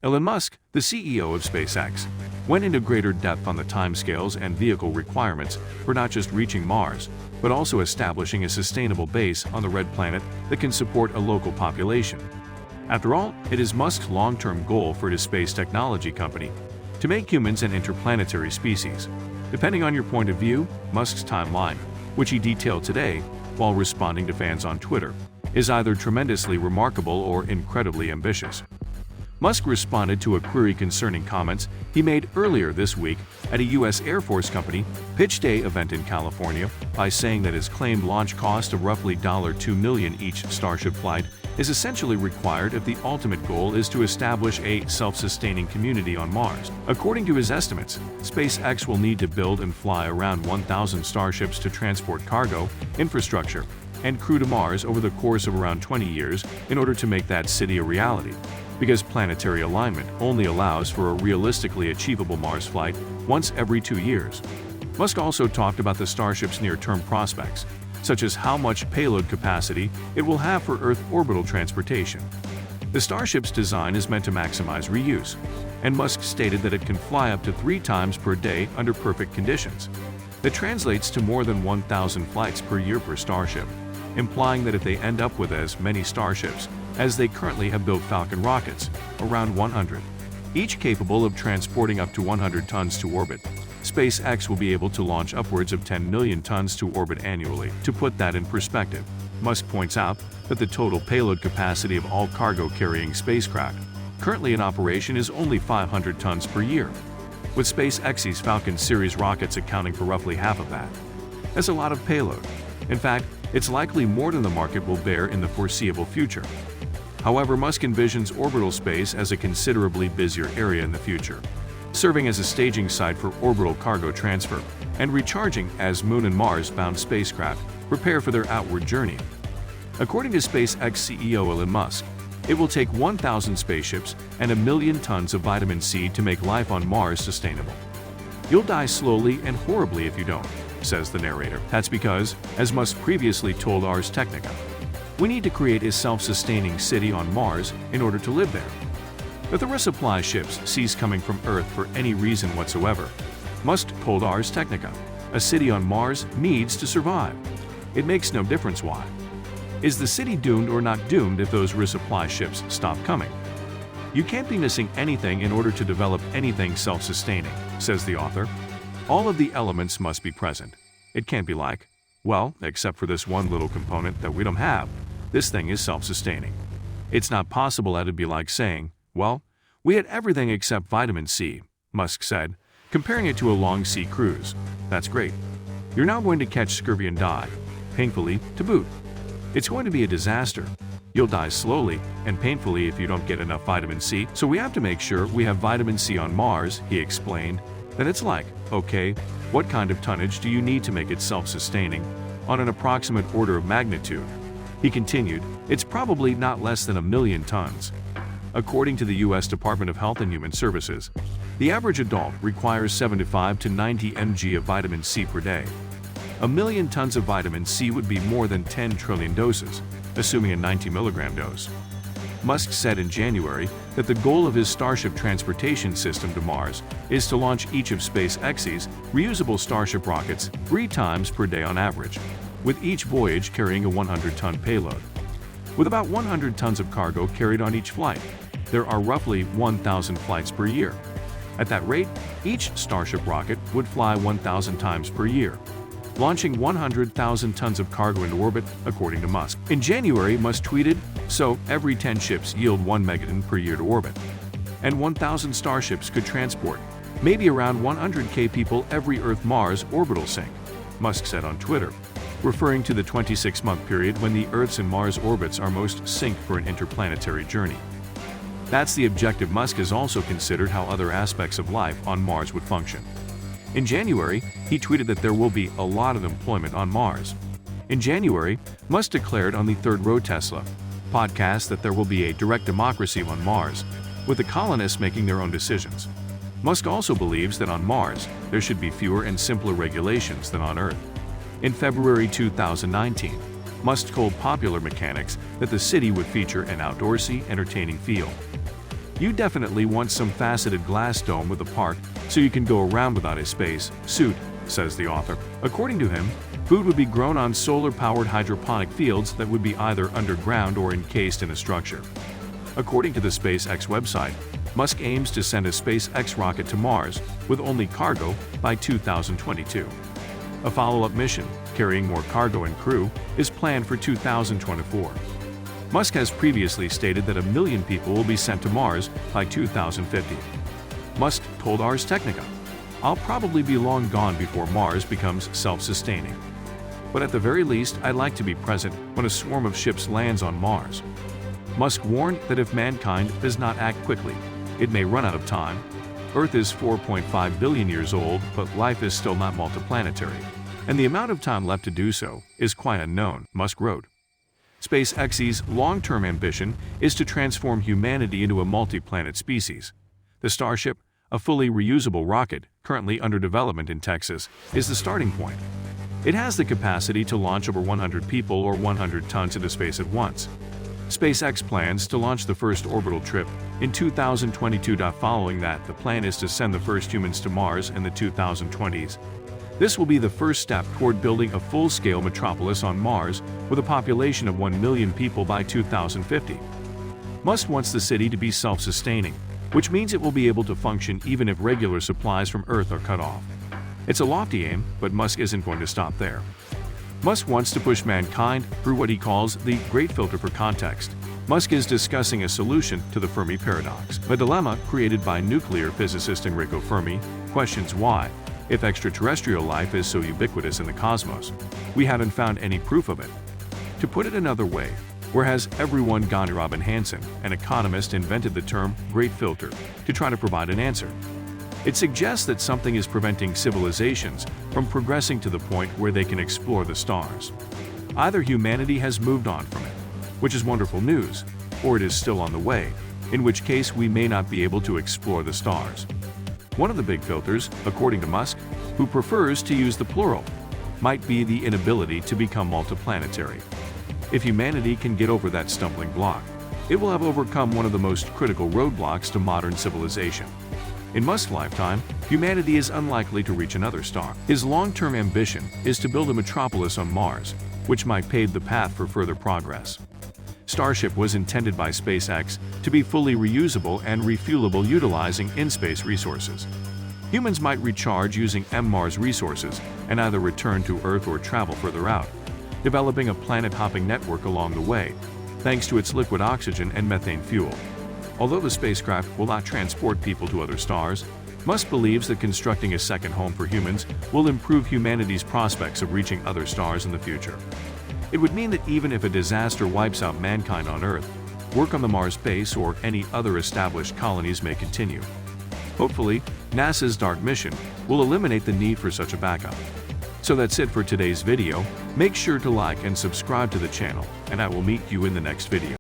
Elon Musk, the CEO of SpaceX, went into greater depth on the timescales and vehicle requirements for not just reaching Mars, but also establishing a sustainable base on the red planet that can support a local population. After all, it is Musk's long-term goal for his space technology company to make humans an interplanetary species. Depending on your point of view, Musk's timeline, which he detailed today while responding to fans on Twitter, is either tremendously remarkable or incredibly ambitious. Musk responded to a query concerning comments he made earlier this week at a U.S. Air Force Company Pitch Day event in California by saying that his claimed launch cost of roughly $2 million each Starship flight is essentially required if the ultimate goal is to establish a self-sustaining community on Mars. According to his estimates, SpaceX will need to build and fly around 1,000 Starships to transport cargo, infrastructure, and crew to Mars over the course of around 20 years in order to make that city a reality, because planetary alignment only allows for a realistically achievable Mars flight once every 2 years. Musk also talked about the Starship's near-term prospects, such as how much payload capacity it will have for Earth orbital transportation. The Starship's design is meant to maximize reuse, and Musk stated that it can fly up to 3 times per day under perfect conditions. That translates to more than 1,000 flights per year per Starship, implying that if they end up with as many Starships as they currently have built Falcon rockets, around 100, each capable of transporting up to 100 tons to orbit, SpaceX will be able to launch upwards of 10 million tons to orbit annually. To put that in perspective, Musk points out that the total payload capacity of all cargo-carrying spacecraft currently in operation is only 500 tons per year, with SpaceX's Falcon series rockets accounting for roughly half of that. That's a lot of payload. In fact, it's likely more than the market will bear in the foreseeable future. However, Musk envisions orbital space as a considerably busier area in the future, serving as a staging site for orbital cargo transfer and recharging as Moon and Mars-bound spacecraft prepare for their outward journey. According to SpaceX CEO Elon Musk, it will take 1,000 spaceships and 1 million tons of vitamin C to make life on Mars sustainable. "You'll die slowly and horribly if you don't," says the narrator. That's because, as Musk previously told Ars Technica, we need to create a self-sustaining city on Mars in order to live there. If the resupply ships cease coming from Earth for any reason whatsoever, Musk told Ars Technica, a city on Mars needs to survive. It makes no difference why. Is the city doomed or not doomed if those resupply ships stop coming? You can't be missing anything in order to develop anything self-sustaining, says the author. All of the elements must be present. It can't be like, well, except for this one little component that we don't have, this thing is self-sustaining. It's not possible that it'd be like saying, well, we had everything except vitamin C, Musk said, comparing it to a long sea cruise. That's great. You're now going to catch scurvy and die, painfully to boot. It's going to be a disaster. You'll die slowly and painfully if you don't get enough vitamin C, so we have to make sure we have vitamin C on Mars, he explained. Then it's like, okay, what kind of tonnage do you need to make it self-sustaining on an approximate order of magnitude? He continued, it's probably not less than 1 million tons. According to the U.S. Department of Health and Human Services, the average adult requires 75 to 90 mg of vitamin C per day. 1 million tons of vitamin C would be more than 10 trillion doses, assuming a 90 milligram dose. Musk said in January that the goal of his Starship transportation system to Mars is to launch each of SpaceX's reusable Starship rockets 3 times per day on average, with each voyage carrying a 100-ton payload. With about 100 tons of cargo carried on each flight, there are roughly 1,000 flights per year. At that rate, each Starship rocket would fly 1,000 times per year, launching 100,000 tons of cargo into orbit, according to Musk. In January, Musk tweeted, so every 10 ships yield 1 megaton per year to orbit, and 1,000 Starships could transport maybe around 100K people every Earth-Mars orbital sync, Musk said on Twitter, referring to the 26-month period when the Earth's and Mars orbits are most synced for an interplanetary journey. That's the objective. Musk has also considered how other aspects of life on Mars would function. In January, he tweeted that there will be a lot of employment on Mars. In January, Musk declared on the Third Row Tesla podcast that there will be a direct democracy on Mars, with the colonists making their own decisions. Musk also believes that on Mars, there should be fewer and simpler regulations than on Earth. In February 2019, Musk told Popular Mechanics that the city would feature an outdoorsy, entertaining feel. You definitely want some faceted glass dome with a park so you can go around without a space suit, says the author. According to him, food would be grown on solar-powered hydroponic fields that would be either underground or encased in a structure. According to the SpaceX website, Musk aims to send a SpaceX rocket to Mars with only cargo by 2022. A follow-up mission, carrying more cargo and crew, is planned for 2024. Musk has previously stated that 1 million people will be sent to Mars by 2050. Musk told Ars Technica, "I'll probably be long gone before Mars becomes self-sustaining. But at the very least, I'd like to be present when a swarm of ships lands on Mars." Musk warned that if mankind does not act quickly, it may run out of time. Earth is 4.5 billion years old, but life is still not multiplanetary, and the amount of time left to do so is quite unknown, Musk wrote. SpaceX's long-term ambition is to transform humanity into a multi-planet species. The Starship, a fully reusable rocket currently under development in Texas, is the starting point. It has the capacity to launch over 100 people or 100 tons into space at once. SpaceX plans to launch the first orbital trip in 2022. Following that, the plan is to send the first humans to Mars in the 2020s. This will be the first step toward building a full-scale metropolis on Mars with a population of 1 million people by 2050. Musk wants the city to be self-sustaining, which means it will be able to function even if regular supplies from Earth are cut off. It's a lofty aim, but Musk isn't going to stop there. Musk wants to push mankind through what he calls the Great Filter for Context. Musk is discussing a solution to the Fermi paradox. A dilemma created by nuclear physicist Enrico Fermi questions why, if extraterrestrial life is so ubiquitous in the cosmos, we haven't found any proof of it. To put it another way, where has everyone gone? Robin Hanson, an economist, invented the term Great Filter to try to provide an answer. It suggests that something is preventing civilizations from progressing to the point where they can explore the stars. Either humanity has moved on from it, which is wonderful news, or it is still on the way, in which case we may not be able to explore the stars. One of the big filters, according to Musk, who prefers to use the plural, might be the inability to become multiplanetary. If humanity can get over that stumbling block, it will have overcome one of the most critical roadblocks to modern civilization. In Musk's lifetime, humanity is unlikely to reach another star. His long-term ambition is to build a metropolis on Mars, which might pave the path for further progress. Starship was intended by SpaceX to be fully reusable and refuelable, utilizing in-space resources. Humans might recharge using Mars resources and either return to Earth or travel further out, developing a planet-hopping network along the way, thanks to its liquid oxygen and methane fuel. Although the spacecraft will not transport people to other stars, Musk believes that constructing a second home for humans will improve humanity's prospects of reaching other stars in the future. It would mean that even if a disaster wipes out mankind on Earth, work on the Mars base or any other established colonies may continue. Hopefully, NASA's DART mission will eliminate the need for such a backup. So that's it for today's video. Make sure to like and subscribe to the channel, and I will meet you in the next video.